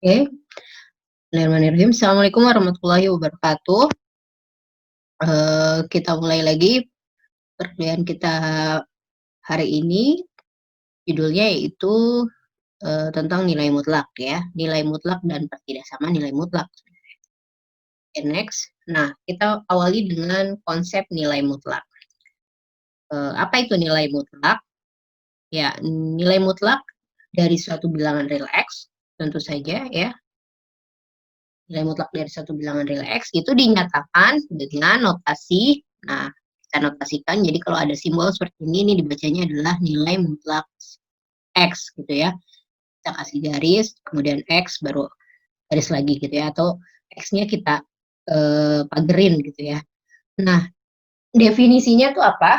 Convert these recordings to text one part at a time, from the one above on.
Oke, Bismillahirrahmanirrahim. Assalamualaikum warahmatullahi wabarakatuh. Kita mulai lagi perkuliahan kita hari ini. Judulnya yaitu tentang nilai mutlak ya, nilai mutlak dan tidak sama nilai mutlak. Okay, next. Nah, kita awali dengan konsep nilai mutlak. Apa itu nilai mutlak? Ya, nilai mutlak dari suatu bilangan real X, tentu saja ya. Nilai mutlak dari satu bilangan real X itu dinyatakan dengan notasi. Nah, kita notasikan. Jadi kalau ada simbol seperti ini dibacanya adalah nilai mutlak X gitu ya. Kita kasih garis, kemudian X, baru garis lagi gitu ya. Atau X-nya kita pagerin gitu ya. Nah, definisinya tuh apa?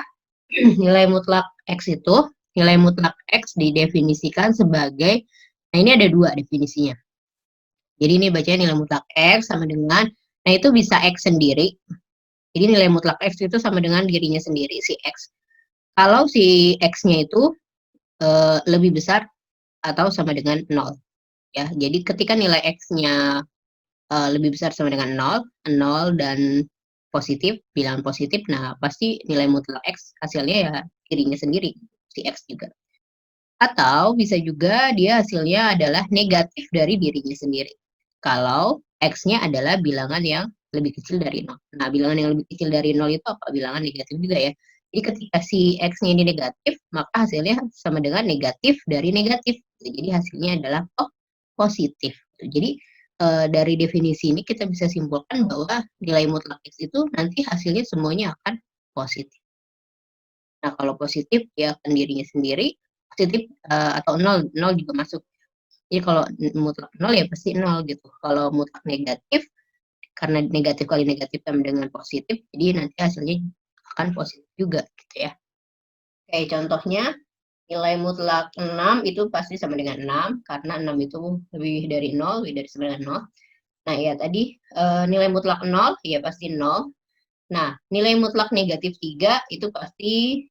Nilai mutlak X itu, nilai mutlak X didefinisikan sebagai, nah ini ada dua definisinya. Jadi ini bacanya nilai mutlak X sama dengan, nah itu bisa X sendiri. Jadi nilai mutlak X itu sama dengan dirinya sendiri, si X. Kalau si X-nya itu lebih besar atau sama dengan 0. Ya, jadi ketika nilai X-nya lebih besar sama dengan 0, 0 dan positif, bilangan positif, nah pasti nilai mutlak X hasilnya ya dirinya sendiri, si X juga. Atau bisa juga dia hasilnya adalah negatif dari dirinya sendiri. Kalau X-nya adalah bilangan yang lebih kecil dari 0. Nah, bilangan yang lebih kecil dari 0 itu apa? Bilangan negatif juga ya. Jadi ketika si X-nya ini negatif, maka hasilnya sama dengan negatif dari negatif. Jadi hasilnya adalah positif. Jadi dari definisi ini kita bisa simpulkan bahwa nilai mutlak X itu nanti hasilnya semuanya akan positif. Nah, kalau positif ya akan dirinya sendiri, positif atau 0, 0 juga masuk. Jadi kalau mutlak 0 ya pasti 0 gitu. Kalau mutlak negatif, karena negatif kali negatif sama dengan positif, jadi nanti hasilnya akan positif juga gitu ya. Oke, contohnya nilai mutlak 6 itu pasti sama dengan 6, karena 6 itu lebih dari 0, lebih dari sama dengan 0. Nah, ya tadi nilai mutlak 0, ya pasti 0. Nah, nilai mutlak negatif 3 itu pasti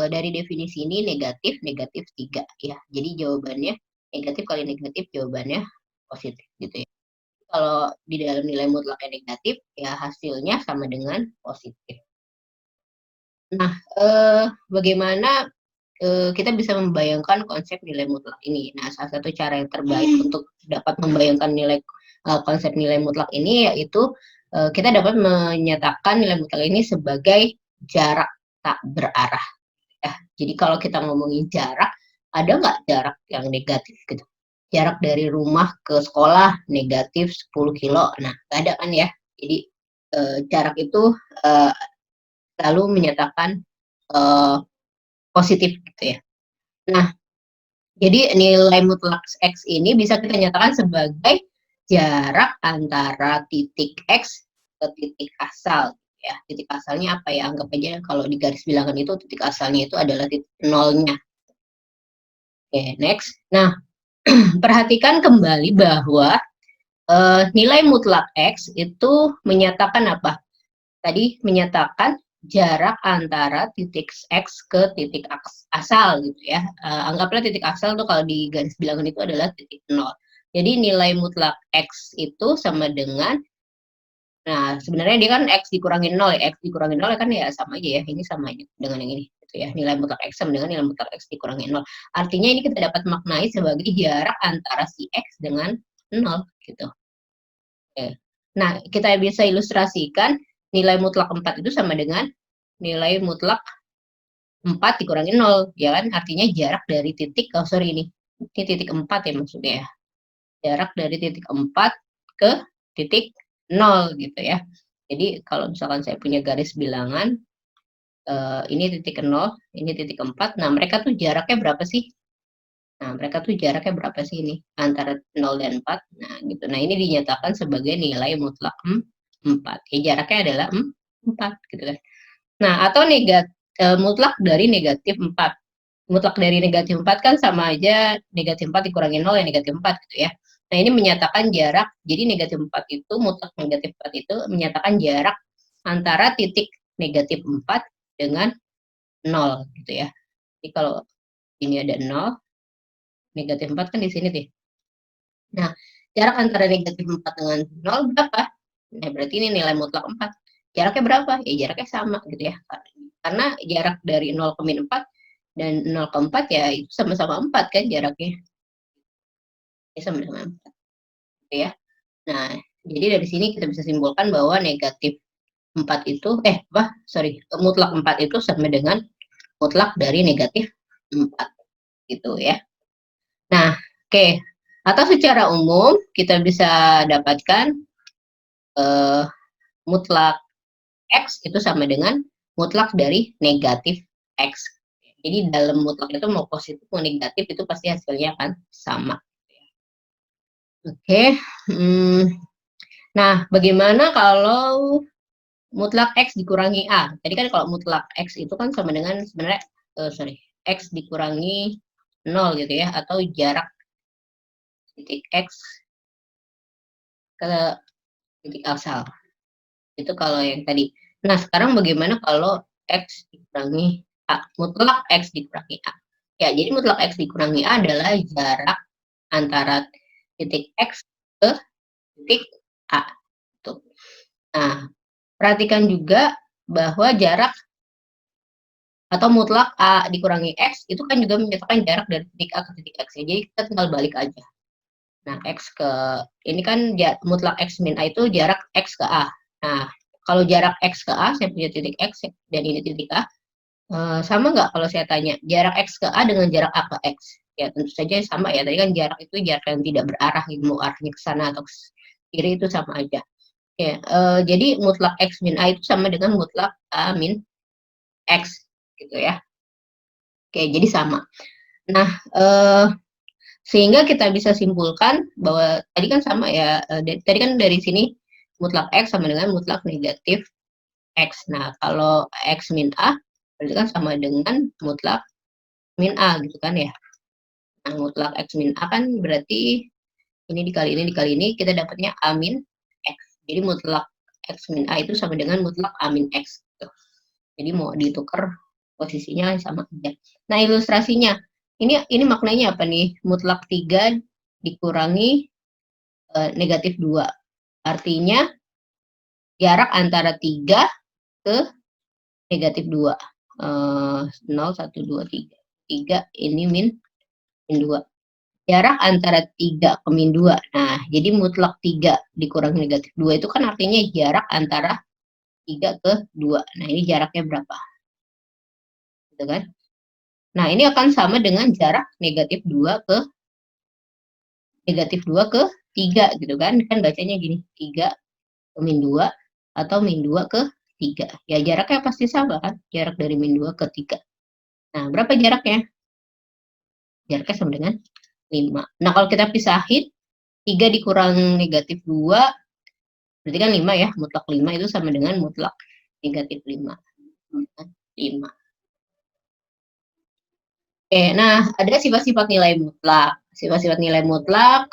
dari definisi ini negatif, negatif 3 ya. Jadi jawabannya negatif kali negatif jawabannya positif gitu ya. Kalau di dalam nilai mutlaknya negatif, ya hasilnya sama dengan positif. Nah, bagaimana kita bisa membayangkan konsep nilai mutlak ini? Nah, salah satu cara yang terbaik untuk dapat membayangkan nilai konsep nilai mutlak ini yaitu kita dapat menyatakan nilai mutlak ini sebagai jarak tak berarah. Ya, jadi kalau kita ngomongin jarak, ada nggak jarak yang negatif gitu? Jarak dari rumah ke sekolah negatif 10 kilo. Nah, nggak ada kan ya? Jadi jarak itu eh, selalu menyatakan eh, positif gitu ya. Nah, jadi nilai mutlak X ini bisa kita nyatakan sebagai jarak antara titik X ke titik asal. Ya, titik asalnya apa ya? Anggap aja kalau di garis bilangan itu titik asalnya itu adalah titik nolnya. Oke, next. Nah, perhatikan kembali bahwa nilai mutlak X itu menyatakan apa? Tadi menyatakan jarak antara titik X ke titik asal gitu ya. Anggaplah titik asal tuh kalau di garis bilangan itu adalah titik 0. Jadi nilai mutlak X itu sama dengan, nah sebenarnya dia kan X dikurangi 0 ya. X dikurangi 0 kan ya sama aja ya. Ini sama aja dengan yang ini. Gitu ya. Nilai mutlak X sama dengan nilai mutlak X dikurangi 0. Artinya ini kita dapat maknai sebagai jarak antara si X dengan 0 gitu. Oke. Nah, kita bisa ilustrasikan nilai mutlak 4 itu sama dengan nilai mutlak 4 dikurangi 0, ya kan? Artinya jarak dari titik, oh sorry ini titik 4 ya maksudnya ya. Jarak dari titik 4 ke titik 0 gitu ya. Jadi kalau misalkan saya punya garis bilangan, ini titik 0, ini titik 4, nah mereka tuh jaraknya berapa sih? Nah, mereka tuh jaraknya berapa sih ini? Antara 0 dan 4. Nah, gitu. Nah, ini dinyatakan sebagai nilai mutlak 4. Ya, jaraknya adalah 4, gitu kan. Nah, atau mutlak dari negatif 4. Mutlak dari negatif 4 kan sama aja negatif 4 dikurangi 0 ya negatif 4 gitu ya. Nah, ini menyatakan jarak, jadi negatif 4 itu, mutlak negatif 4 itu menyatakan jarak antara titik negatif 4 dengan 0 gitu ya. Jadi kalau ini ada 0, negatif 4 kan di sini nih. Nah, Jarak antara negatif 4 dengan 0 berapa? Nah, berarti ini nilai mutlak 4. Jaraknya berapa? Ya jaraknya sama gitu ya. Karena jarak dari 0 ke min 4 dan 0 ke 4 ya itu sama-sama 4 kan jaraknya. Ya sama-sama 4 gitu ya. Nah, jadi dari sini kita bisa simpulkan bahwa negatif 4 itu, mutlak 4 itu sama dengan mutlak dari negatif 4 gitu ya. Nah, oke. Atau secara umum kita bisa dapatkan mutlak X itu sama dengan mutlak dari negatif X. Jadi dalam mutlak itu mau positif mau negatif itu pasti hasilnya akan sama. Oke. Nah, bagaimana kalau mutlak X dikurangi A? Tadi kan kalau mutlak X itu kan sama dengan sebenarnya, X dikurangi 0 gitu ya, atau jarak titik X ke titik asal. Itu kalau yang tadi. Nah, sekarang bagaimana kalau X dikurangi A? Mutlak X dikurangi A. Ya, jadi mutlak X dikurangi A adalah jarak antara titik X ke titik A. Tuh. Nah, perhatikan juga bahwa jarak atau mutlak A dikurangi X itu kan juga menyatakan jarak dari titik A ke titik X. Ya. Jadi kita tinggal balik aja. Nah, ini kan mutlak X min A itu jarak X ke A. Nah, kalau jarak X ke A, saya punya titik X dan ini titik A, sama nggak kalau saya tanya jarak X ke A dengan jarak A ke X? Ya tentu saja sama ya, tadi kan jarak itu jarak yang tidak berarah, mau arahnya ke sana atau ke kiri itu sama aja. Ya, jadi mutlak X min A itu sama dengan mutlak A min X, gitu ya. Oke, jadi sama. Nah, sehingga kita bisa simpulkan bahwa tadi kan sama ya, tadi kan dari sini mutlak X sama dengan mutlak negatif X. Nah, kalau X min A, berarti kan sama dengan mutlak min A gitu kan ya. Nah, mutlak X min A kan berarti ini dikali ini, kita dapatnya A min X. Jadi mutlak X min A itu sama dengan mutlak A min X. Gitu. Jadi mau ditukar posisinya sama aja. Nah, ilustrasinya, ini maknanya apa nih? Mutlak 3 dikurangi negatif 2. Artinya jarak antara 3 ke negatif 2. 0, 1, 2, 3. 3 ini min 2. Jarak antara 3 ke min 2. Nah, jadi mutlak 3 dikurangi negatif 2 itu kan artinya jarak antara 3 ke 2. Nah, ini jaraknya berapa? Gitu kan? Nah, ini akan sama dengan jarak negatif 2 ke 3 gitu kan. Kan bacanya gini, 3 ke min 2 atau min 2 ke 3. Ya, jaraknya pasti sama kan? Jarak dari min 2 ke 3. Nah, berapa jaraknya? Jaraknya sama dengan 5. Nah, kalau kita pisahin, 3 dikurang negatif 2, berarti kan 5 ya. Mutlak 5 itu sama dengan mutlak negatif 5. 5. Oke, nah ada sifat-sifat nilai mutlak. Sifat-sifat nilai mutlak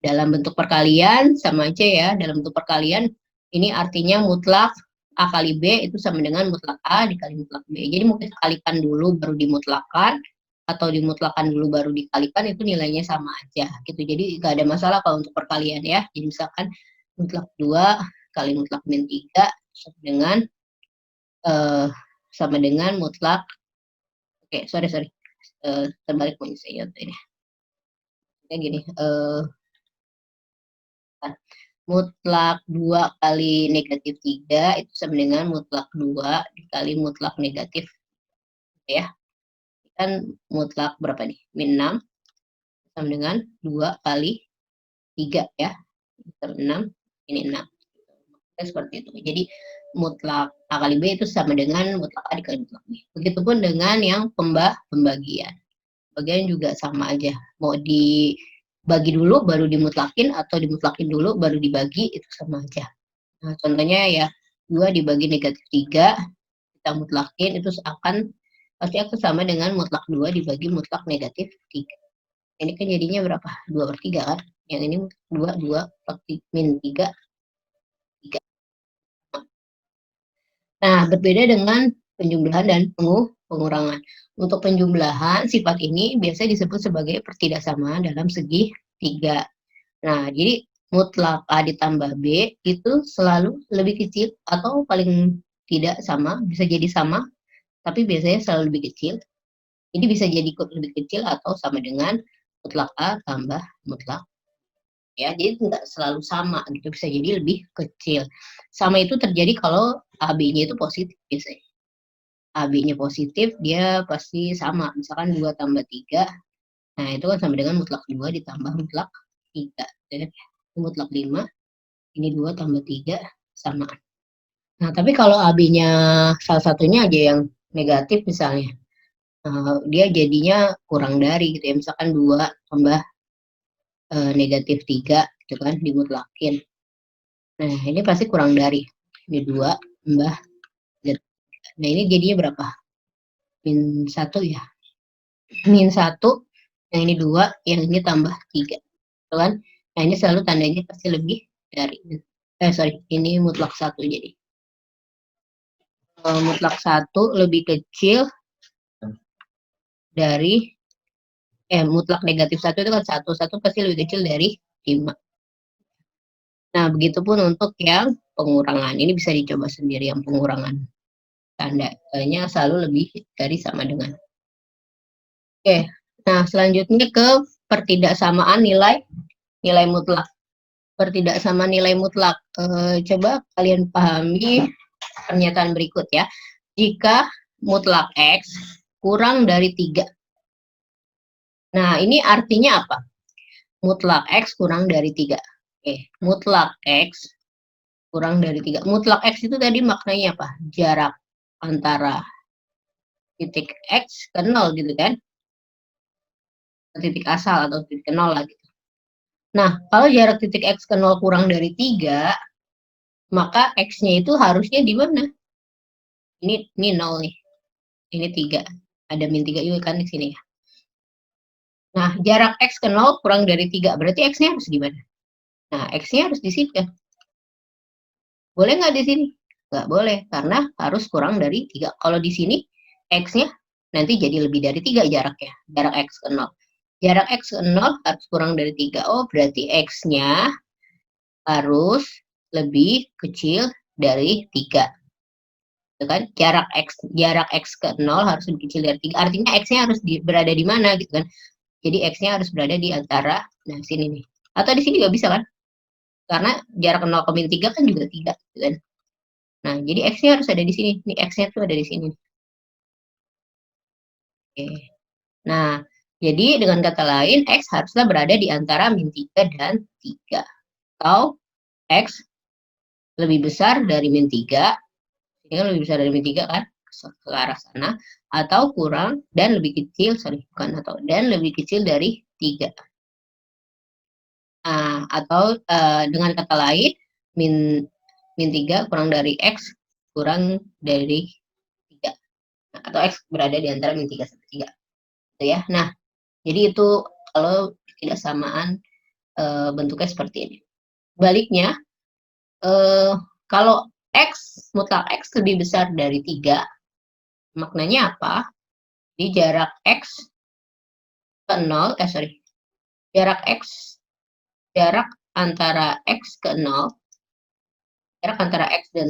dalam bentuk perkalian sama aja ya. Dalam bentuk perkalian ini artinya mutlak A kali B itu sama dengan mutlak A dikali mutlak B. Jadi mau kita kalikan dulu baru dimutlakan atau dimutlakan dulu baru dikalikan itu nilainya sama aja gitu. Jadi nggak ada masalah kalau untuk perkalian ya. Jadi misalkan mutlak 2 kali mutlak min 3 sama dengan mutlak terbalik mau saya ini. Kayak gini, mutlak 2 kali negatif 3 itu sama dengan mutlak 2 dikali mutlak negatif ya. Kan mutlak berapa nih? Min 6 sama dengan 2 kali 3 ya. 6, ini 6. Seperti itu. Jadi mutlak A kali B itu sama dengan mutlak A dikali mutlak B. Begitupun dengan yang pembagian. Bagian juga sama aja. Mau dibagi dulu baru dimutlakin atau dimutlakin dulu baru dibagi itu sama aja. Nah, contohnya ya 2 dibagi negatif 3 kita mutlakin itu pasti akan sama dengan mutlak 2 dibagi mutlak negatif 3. Ini kan jadinya berapa? 2/3 kan? Yang ini 2 min 3. Nah, berbeda dengan penjumlahan dan pengurangan. Untuk penjumlahan, sifat ini biasanya disebut sebagai pertidaksamaan dalam segi 3. Nah, jadi mutlak A ditambah B itu selalu lebih kecil atau paling tidak sama, bisa jadi sama, tapi biasanya selalu lebih kecil. Jadi bisa jadi lebih kecil atau sama dengan mutlak A tambah mutlak ya. Jadi tidak selalu sama gitu, bisa jadi lebih kecil. Sama itu terjadi kalau AB-nya itu positif biasanya. AB-nya positif, dia pasti sama. Misalkan 2 tambah 3, nah itu kan sama dengan mutlak 2 ditambah mutlak 3. Ini mutlak 5, ini 2 tambah 3, sama. Nah, tapi kalau AB-nya salah satunya aja yang negatif misalnya, dia jadinya kurang dari gitu ya. Misalkan 2 tambah negatif 3 gitu kan, dimutlakin. Nah, ini pasti kurang dari. Ini 2 tambah negatif 3. Nah, ini jadinya berapa? Min 1 ya. Min 1, yang ini 2, yang ini tambah 3. Gitu kan? Nah, ini selalu tandanya pasti lebih dari. Sorry, ini mutlak 1 jadi. Mutlak 1 lebih kecil dari mutlak negatif 1 itu kan 1. 1 pasti lebih kecil dari 5. Nah, begitupun untuk yang pengurangan. Ini bisa dicoba sendiri yang pengurangan. Tandanya selalu lebih dari sama dengan. Oke, nah selanjutnya ke pertidaksamaan nilai mutlak. Pertidaksamaan nilai mutlak. Coba kalian pahami pernyataan berikut ya. Jika mutlak X kurang dari 3. Nah, ini artinya apa? Mutlak X kurang dari 3. Oke, mutlak X kurang dari 3. Mutlak X itu tadi maknanya apa? Jarak antara titik X ke 0 gitu kan? Titik asal atau titik ke 0 lah gitu. Nah, kalau jarak titik X ke 0 kurang dari 3, maka X-nya itu harusnya di mana? Ini 0 nih. Ini 3. Ada min 3 juga kan di sini ya. Nah, jarak X ke 0 kurang dari 3. Berarti X-nya harus di mana? Nah, X-nya harus di sini kan? Boleh nggak di sini? Nggak boleh, karena harus kurang dari 3. Kalau di sini, X-nya nanti jadi lebih dari 3 jaraknya. Jarak X ke 0. Jarak X ke 0 harus kurang dari 3. Oh, berarti X-nya harus lebih kecil dari 3. Kan? Jarak X ke 0 harus lebih kecil dari 3. Artinya X-nya harus berada di mana gitu kan. Jadi X-nya harus berada di antara, nah sini nih. Atau di sini juga bisa kan? Karena jarak 0 ke min 3 kan juga 3 gitu kan. Nah, jadi X-nya harus ada di sini. Ini X-nya tuh ada di sini. Oke. Nah, jadi dengan kata lain, X haruslah berada di antara min 3 dan 3. Atau X lebih besar dari min 3, ini kan lebih besar dari min 3 kan, ke arah sana, atau kurang dan lebih kecil, bukan atau, dan lebih kecil dari 3. Nah, atau dengan kata lain, min 3 kurang dari X kurang dari 3. Nah, atau X berada di antara min 3 sampai 3. Gitu ya. Nah, jadi itu kalau tidak samaan bentuknya seperti ini. Baliknya, kalau mutlak X lebih besar dari 3, maknanya apa? Di jarak X ke 0, jarak antara X ke 0, jarak antara X dan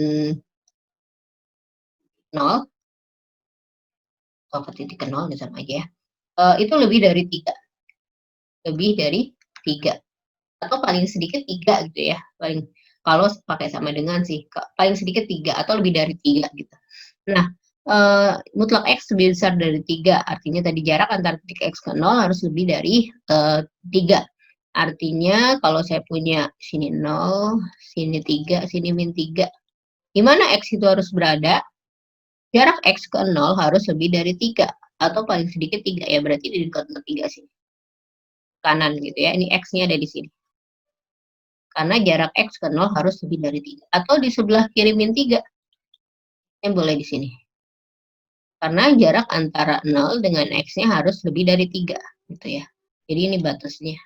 0, atau ke titik ke 0, sama aja ya, itu lebih dari 3. Lebih dari 3. Atau paling sedikit 3 gitu ya. Kalau pakai sama dengan sih, paling sedikit 3 atau lebih dari 3 gitu. Nah, mutlak X lebih besar dari 3, artinya tadi jarak antara titik X ke 0 harus lebih dari 3. Artinya kalau saya punya sini 0, sini 3, sini min 3. Di mana X itu harus berada? Jarak X ke 0 harus lebih dari 3. Atau paling sedikit 3 ya, berarti di dekat 3 sini. Kanan gitu ya, ini X-nya ada di sini. Karena jarak X ke 0 harus lebih dari 3. Atau di sebelah kiri min 3. Yang boleh di sini. Karena jarak antara 0 dengan X-nya harus lebih dari 3. Gitu ya. Jadi ini batasnya.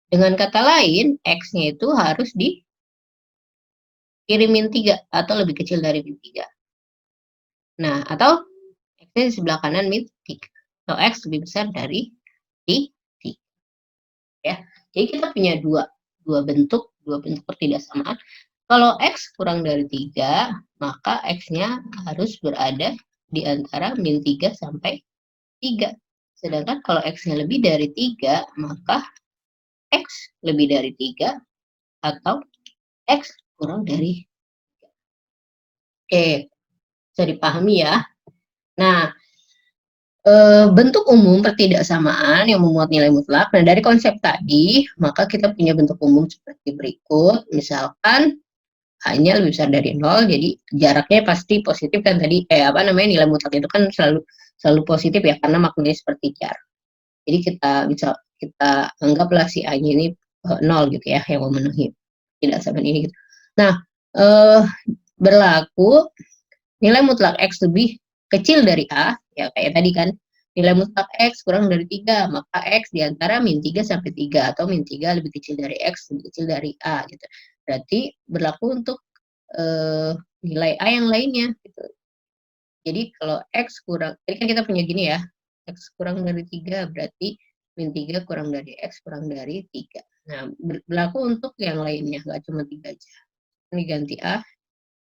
Dengan kata lain, X-nya itu harus di kiri min 3 atau lebih kecil dari min 3. Nah, atau X-nya di sebelah kanan min 3. Atau X lebih besar dari 3. Ya. Jadi kita punya dua bentuk pertidaksamaan. Kalau X kurang dari 3, maka X-nya harus berada di antara min 3 sampai 3. Sedangkan kalau X-nya lebih dari 3, maka X lebih dari 3 atau X kurang dari 3. Oke, bisa dipahami ya. Nah, bentuk umum pertidaksamaan yang memuat nilai mutlak. Nah, dari konsep tadi, maka kita punya bentuk umum seperti berikut. Misalkan hanya lebih besar dari 0, jadi jaraknya pasti positif kan tadi, nilai mutlak itu kan selalu positif ya, karena maknanya seperti jar. Jadi kita anggaplah si A-nya ini 0 gitu ya, yang memenuhi pertidaksamaan ini gitu. Nah, berlaku nilai mutlak X lebih kecil dari A, ya kayak tadi kan, nilai mutlak X kurang dari 3, maka X di antara min 3 sampai 3, atau min 3 lebih kecil dari X, lebih kecil dari A, gitu. Berarti berlaku untuk nilai A yang lainnya, gitu. Jadi kalau X kurang, tadi kan kita punya gini ya, X kurang dari 3, berarti min 3 kurang dari X kurang dari 3. Nah, berlaku untuk yang lainnya, nggak cuma 3 aja. Ini ganti A,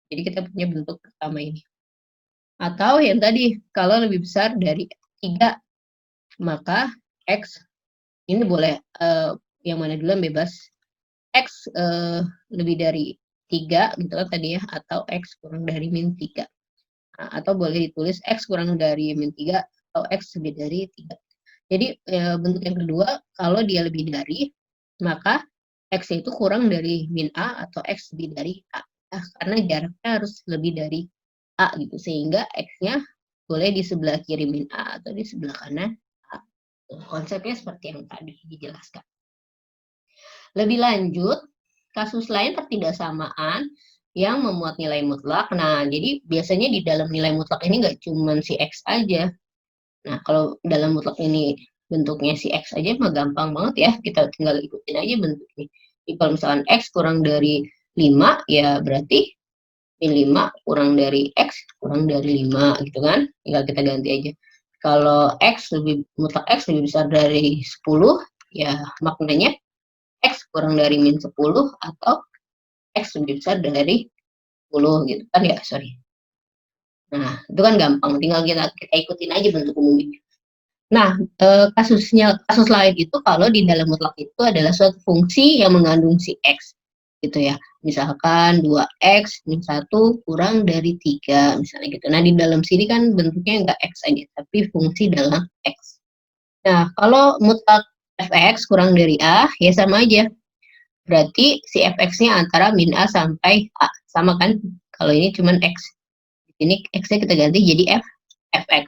jadi kita punya bentuk pertama ini. Atau yang tadi, kalau lebih besar dari 3, maka X, ini boleh yang mana duluan bebas, X lebih dari 3, gitu kan tadi ya, atau X kurang dari min 3. Nah, atau boleh ditulis X kurang dari min 3, atau X lebih dari 3. Jadi bentuk yang kedua, kalau dia lebih dari, maka X itu kurang dari min A, atau X lebih dari A. Nah, karena jaraknya harus lebih dari A gitu, sehingga X-nya boleh di sebelah kiri min A atau di sebelah kanan A. Konsepnya seperti yang tadi dijelaskan. Lebih lanjut, kasus lain pertidaksamaan yang memuat nilai mutlak. Nah, jadi biasanya di dalam nilai mutlak ini nggak cuma si X aja. Nah, kalau dalam mutlak ini bentuknya si X aja mah gampang banget ya. Kita tinggal ikutin aja bentuknya. Jadi kalau misalkan X kurang dari 5, ya berarti min 5 kurang dari X kurang dari 5 gitu kan. Tinggal kita ganti aja. Kalau mutlak X lebih besar dari 10, ya maknanya X kurang dari min 10 atau X lebih besar dari 10 gitu kan ya, sorry. Nah, itu kan gampang, tinggal kita ikutin aja bentuk umumnya. Nah, kasus lain itu kalau di dalam mutlak itu adalah suatu fungsi yang mengandung si X gitu ya. Misalkan 2X min 1 kurang dari 3 misalnya gitu. Nah, di dalam sini kan bentuknya nggak X aja, tapi fungsi dalam X. Nah, kalau mutlak Fx kurang dari A, ya sama aja. Berarti si Fx-nya antara min A sampai A. Sama kan? Kalau ini cuma X. Ini X-nya kita ganti jadi Fx.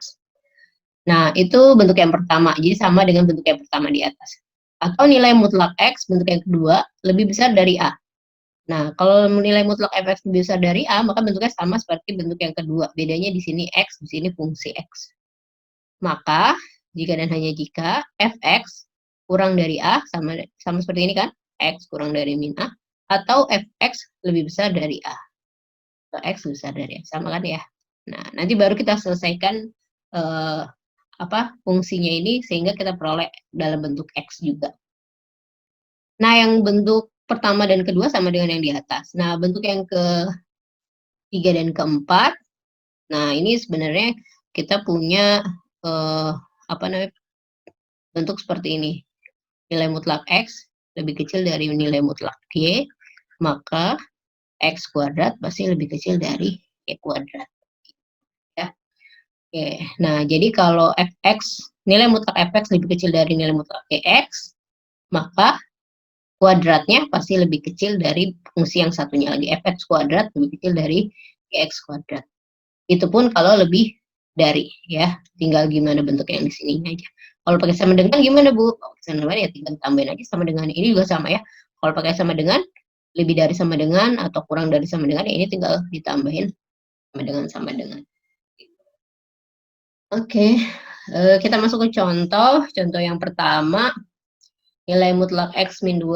Nah, itu bentuk yang pertama. Jadi sama dengan bentuk yang pertama di atas. Atau nilai mutlak X, bentuk yang kedua, lebih besar dari A. Nah, kalau nilai mutlak Fx lebih besar dari A, maka bentuknya sama seperti bentuk yang kedua. Bedanya di sini X, di sini fungsi X. Maka, jika dan hanya jika Fx kurang dari A, sama seperti ini kan, X kurang dari min A, atau Fx lebih besar dari A. Atau X lebih besar dari A, sama kan ya. Nah, nanti baru kita selesaikan fungsinya ini sehingga kita peroleh dalam bentuk X juga. Nah, yang bentuk pertama dan kedua sama dengan yang di atas. Nah, bentuk yang ketiga dan keempat, nah ini sebenarnya kita punya bentuk seperti ini. Nilai mutlak X lebih kecil dari nilai mutlak Y, maka X kuadrat pasti lebih kecil dari Y kuadrat. Ya. Oke. Nah, jadi kalau nilai mutlak Fx lebih kecil dari nilai mutlak X, maka kuadratnya pasti lebih kecil dari fungsi yang satunya lagi. Fx kuadrat lebih kecil dari X kuadrat. Itu pun kalau lebih dari, ya. Tinggal gimana bentuk yang di sininya aja. Kalau pakai sama dengan gimana, Bu? Sama dengan ya tinggal tambahin aja sama dengan. Ini juga sama ya. Kalau pakai sama dengan, lebih dari sama dengan, atau kurang dari sama dengan, ya ini tinggal ditambahin sama dengan. Oke, kita masuk ke contoh. Contoh yang pertama, nilai mutlak X min 2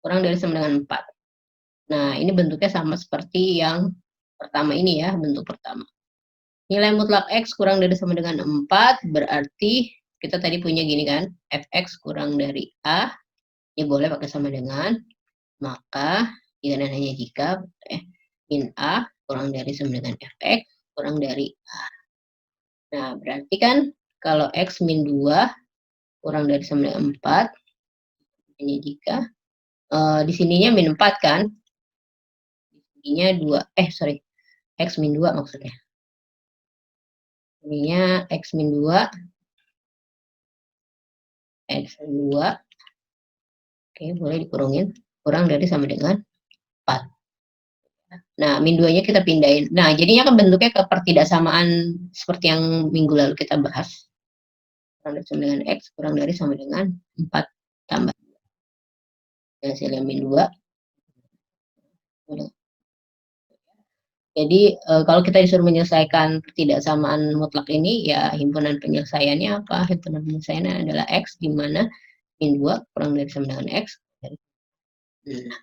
kurang dari sama dengan 4. Nah, ini bentuknya sama seperti yang pertama ini ya, bentuk pertama. Nilai mutlak X kurang dari sama dengan 4, berarti kita tadi punya gini kan, Fx kurang dari A, Ini boleh pakai sama dengan, maka jika dan hanya jika min A kurang dari sama dengan fx kurang dari A. Nah, berarti kan kalau x min 2 kurang dari sama dengan 4, hanya jika di sininya min 4 kan? Di sininya 2, sorry, x min 2 maksudnya. Ininya x min 2, x min 2, oke, boleh dikurungin, kurang dari sama dengan 4. Nah, min 2-nya kita pindahin. Nah, jadinya kan bentuknya ke pertidaksamaan seperti yang minggu lalu kita bahas. Kurang dari sama dengan x, kurang dari sama dengan 4 tambah. Hasilnya min 2. Jadi, kalau kita disuruh menyelesaikan pertidaksamaan mutlak ini, ya himpunan penyelesaiannya apa? Himpunan penyelesaiannya adalah x, di mana min 2 kurang dari sama dengan x. Nah,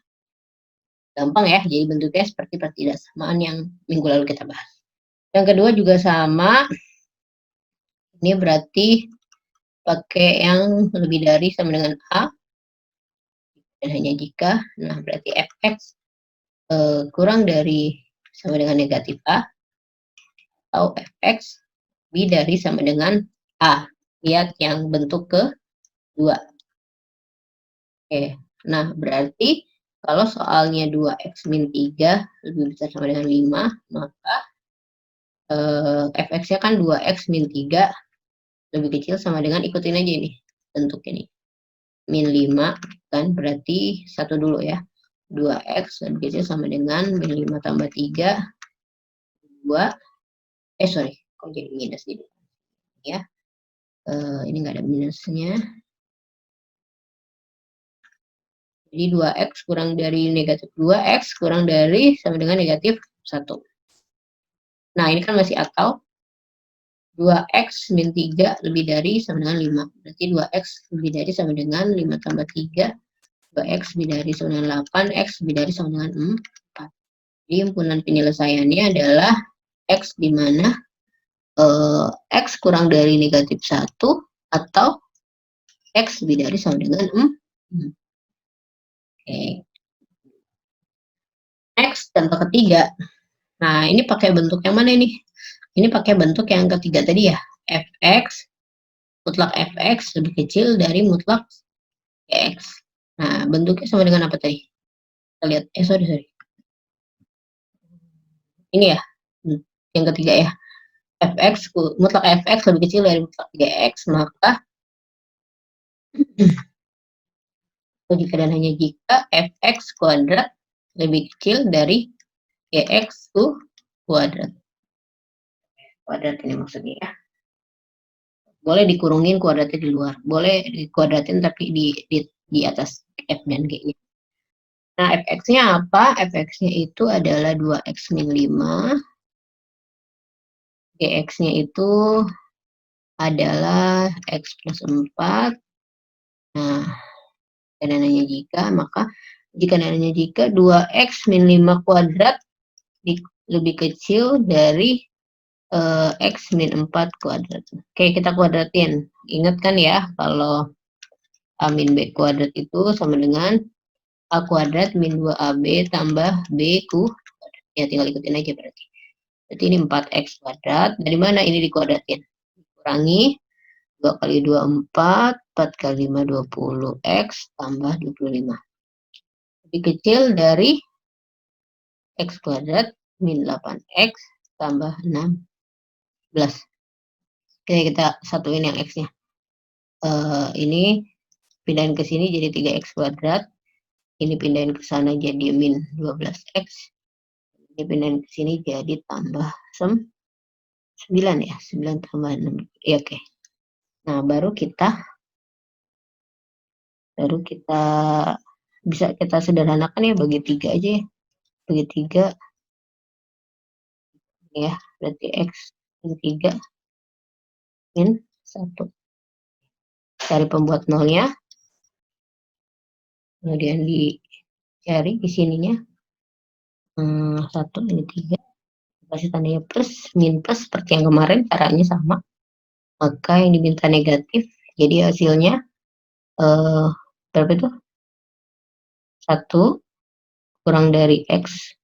gampang ya, jadi bentuknya seperti pertidaksamaan yang minggu lalu kita bahas. Yang kedua juga sama, ini berarti pakai yang lebih dari sama dengan A, dan hanya jika, nah berarti fx kurang dari sama dengan negatif A, atau fx lebih dari sama dengan A. Lihat yang bentuk kedua. Oke, nah berarti kalau soalnya 2x min 3 lebih besar sama dengan 5, maka fx-nya kan 2x min 3 lebih kecil sama dengan, ikutin aja ini bentuk ini. Min 5 kan berarti satu dulu ya. 2x lebih kecil sama dengan min 5 tambah 3, 2, sorry, kok jadi minus gitu ya. Ini nggak ada minusnya. Jadi 2x kurang dari negatif 2x kurang dari sama dengan negatif 1. Nah, ini kan masih atau 2x min 3 lebih dari sama dengan 5. Berarti 2x lebih dari sama dengan 5 tambah 3, 2x lebih dari sama dengan 8, x lebih dari sama dengan 4. Jadi himpunan penyelesaiannya adalah x di mana x kurang dari negatif 1 atau x lebih dari sama dengan 4. Oke. Next, contoh ketiga. Nah, ini pakai bentuk yang mana ini? Ini pakai bentuk yang ketiga tadi ya. Fx, mutlak fx lebih kecil dari mutlak x. Nah, bentuknya sama dengan apa tadi? Kita lihat, sorry. Ini ya, yang ketiga ya. Fx, mutlak fx lebih kecil dari mutlak 3x, maka jika dan hanya jika fx kuadrat lebih kecil dari gx kuadrat. Kuadrat ini maksudnya ya. Boleh dikurungin kuadratnya di luar, boleh dikuadratin tapi di atas f dan g-nya. Nah, fx-nya apa? Fx-nya itu adalah 2x min 5, gx-nya itu adalah x plus 4. Nah, dananya jika, maka jika dananya jika 2x min 5 kuadrat lebih kecil dari x min 4 kuadrat. Oke, kita kuadratin. Ingat kan ya, kalau a min b kuadrat itu sama dengan a kuadrat min 2ab tambah b kuadrat. Ya, tinggal ikutin aja berarti. Berarti ini 4x kuadrat. Dari mana ini dikuadratin? Kurangi 2 kali 2, 4. 4 kali 5, 20. X tambah 25. Lebih kecil dari x kuadrat min 8x tambah 16. Oke, kita satuin yang x-nya. Ini pindahin ke sini jadi 3x kuadrat. Ini pindahin ke sana jadi min 12x. Ini pindahin ke sini jadi tambah 9 ya. 9 tambah 6. Ya, oke. Nah, baru kita bisa kita sederhanakan ya, bagi 3 aja ya. Bagi 3 ya, berarti x min 3 min 1. Cari pembuat nolnya. Kemudian dicari di sininya. 1 ini 3. Kasih tandanya plus, min plus seperti yang kemarin, caranya sama. Maka yang diminta negatif, jadi hasilnya berapa itu? 1 kurang dari X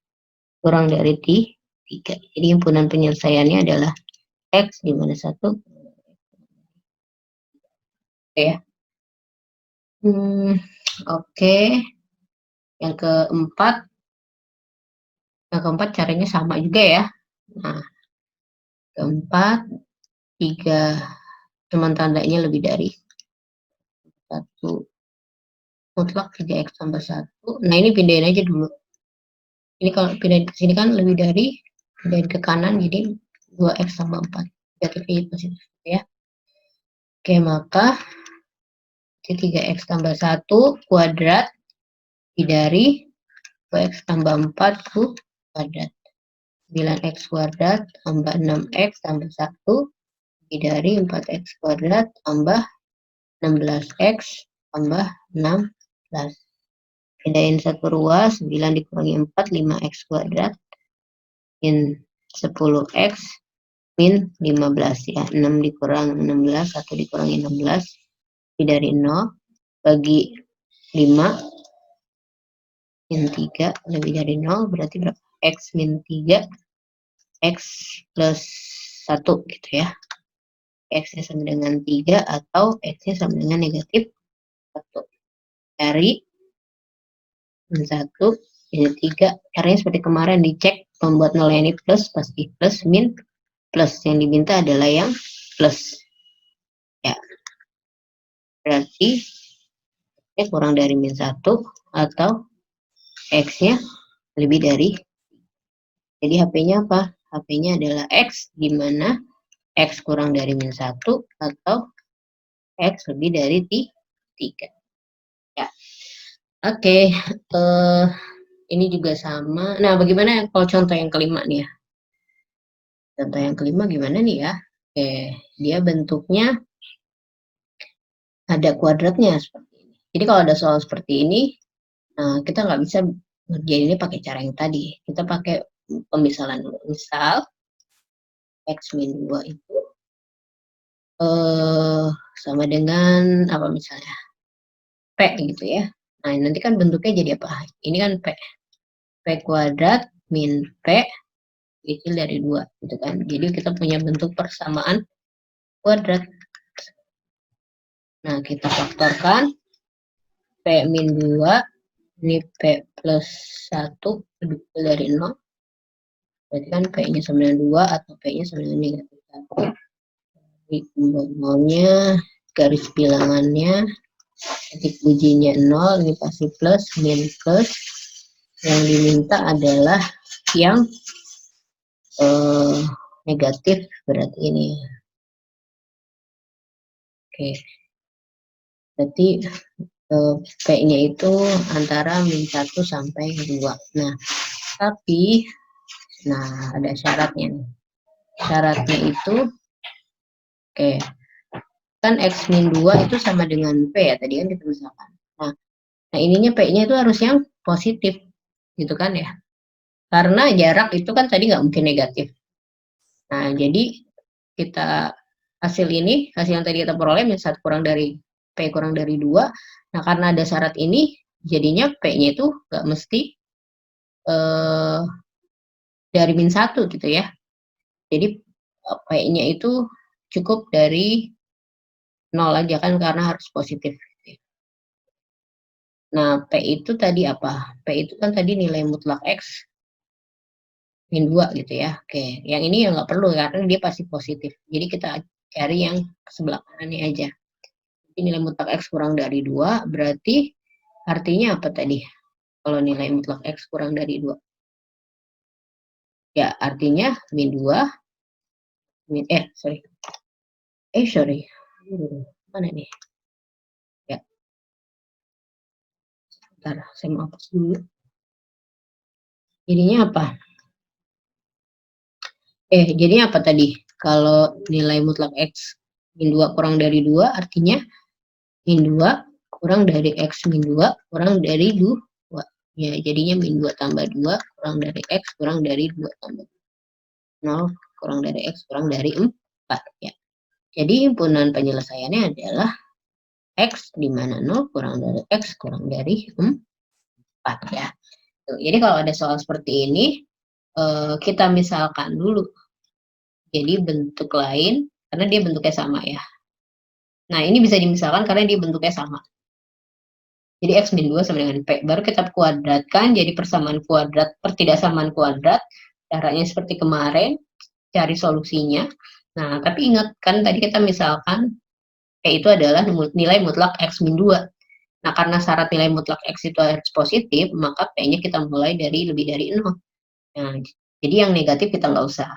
kurang dari 3. Jadi himpunan penyelesaiannya adalah X di mana 1 ya. Oke. Yang keempat caranya sama juga ya. Nah, keempat 3 cuman tandanya lebih dari 1 mutlak 3X tambah 1. Nah, ini pindahin aja dulu. Ini kalau pindahin ke sini kan lebih dari, pindahin ke kanan jadi 2X tambah 4. Negatifnya positif ya. Oke, maka 3X tambah 1 kuadrat dari 2X tambah 4 kuadrat. 9X kuadrat tambah 6X tambah 1 dari 4X kuadrat tambah 16X tambah 16. Pindahin satu ruas, 9 dikurangi 4, 5X kuadrat. Min 10X min 15 ya. 6 dikurang 16, 1 dikurangi 16. Dari 0, bagi 5, min 3, lebih dari 0, berarti berapa? X min 3, X plus 1 gitu ya. X-nya sama dengan 3 atau X-nya sama dengan negatif 1. Dari min 1, min 3. Caranya seperti kemarin dicek, membuat nolnya ini plus, pasti plus, min, plus. Yang diminta adalah yang plus. Ya. Berarti X kurang dari min 1 atau X-nya lebih dari. Jadi HP-nya apa? HP-nya adalah X, di mana X kurang dari min 1 atau X lebih dari 3. Ya. Oke, ini juga sama. Nah, bagaimana kalau contoh yang kelima nih ya? Contoh yang kelima gimana nih ya? Oke, dia bentuknya ada kuadratnya seperti ini. Jadi kalau ada soal seperti ini, kita nggak bisa ngerjain ini pakai cara yang tadi. Kita pakai pemisalan dulu. Misal, X min 2 itu sama dengan apa misalnya? P gitu ya. Nah, nanti kan bentuknya jadi apa? Ini kan P. P kuadrat min P kecil dari 2 gitu kan. Jadi kita punya bentuk persamaan kuadrat. Nah, kita faktorkan P min 2 ini P plus 1 kecil dari 0. Berarti kan P-nya sama dengan 2 atau P-nya sama dengan negatif 1. Di nolnya, garis bilangannya, titik ujinya 0, ini pasti plus, min plus. Yang diminta adalah yang negatif, berarti ini. Oke, berarti P-nya itu antara min 1 sampai 2. Nah, tapi, ada syaratnya nih. Syaratnya itu, oke, kan X min 2 itu sama dengan P ya, tadi kan kita misalkan. Nah ininya P-nya itu harus yang positif, gitu kan ya. Karena jarak itu kan tadi nggak mungkin negatif. Nah, jadi kita hasil yang tadi kita peroleh, min 1 kurang dari P kurang dari 2. Nah, karena ada syarat ini, jadinya P-nya itu nggak mesti dari min 1 gitu ya. Jadi P-nya itu cukup dari 0 aja kan, karena harus positif. Nah, P itu tadi apa? P itu kan tadi nilai mutlak X min 2 gitu ya. Oke, yang ini ya nggak perlu karena dia pasti positif. Jadi kita cari yang sebelah kanannya aja. Jadi nilai mutlak X kurang dari 2 berarti artinya apa tadi? Kalau nilai mutlak X kurang dari 2. Ya, artinya min 2, sorry. Mana nih? Ya, bentar, saya mau hapus dulu. Jadinya apa? Jadinya apa tadi? Kalau nilai mutlak X min 2 kurang dari 2, artinya min 2 kurang dari X min 2 kurang dari 2. Ya, jadinya min 2 tambah 2 kurang dari X kurang dari 2 tambah 0 kurang dari X kurang dari 4. Ya. Jadi himpunan penyelesaiannya adalah X di mana 0 kurang dari X kurang dari 4. 4 ya. Tuh, jadi kalau ada soal seperti ini, kita misalkan dulu jadi bentuk lain, karena dia bentuknya sama ya. Nah, ini bisa dimisalkan karena dia bentuknya sama. Jadi X min 2 sama dengan P. Baru kita kuadratkan jadi persamaan kuadrat, pertidaksamaan kuadrat. Caranya seperti kemarin, cari solusinya. Nah, tapi ingat kan tadi kita misalkan P itu adalah nilai mutlak X min 2. Nah, karena syarat nilai mutlak X itu harus positif, maka P-nya kita mulai dari lebih dari 0. Nah, jadi yang negatif kita nggak usah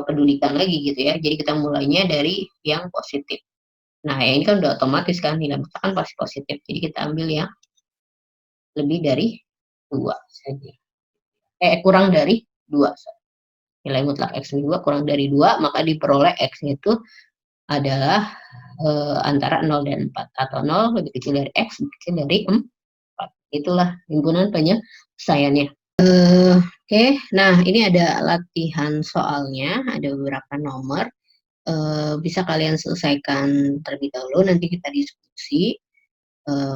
pedulikan lagi gitu ya. Jadi kita mulainya dari yang positif. Nah, yang ini kan udah otomatis kan, nilai mutlak kan pasti positif. Jadi kita ambil yang lebih dari 2 saja. Kurang dari 2. Nilai mutlak X min 2 kurang dari 2, maka diperoleh X-nya itu adalah antara 0 dan 4. Atau 0 lebih kecil dari X, lebih kecil dari 4. Itulah himpunan penyelesaiannya. Oke, nah ini ada latihan soalnya, ada beberapa nomor. Bisa kalian selesaikan terlebih dahulu, nanti kita diskusi.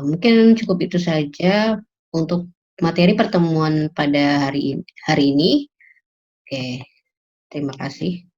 Mungkin cukup itu saja untuk materi pertemuan pada hari ini. Oke, terima kasih.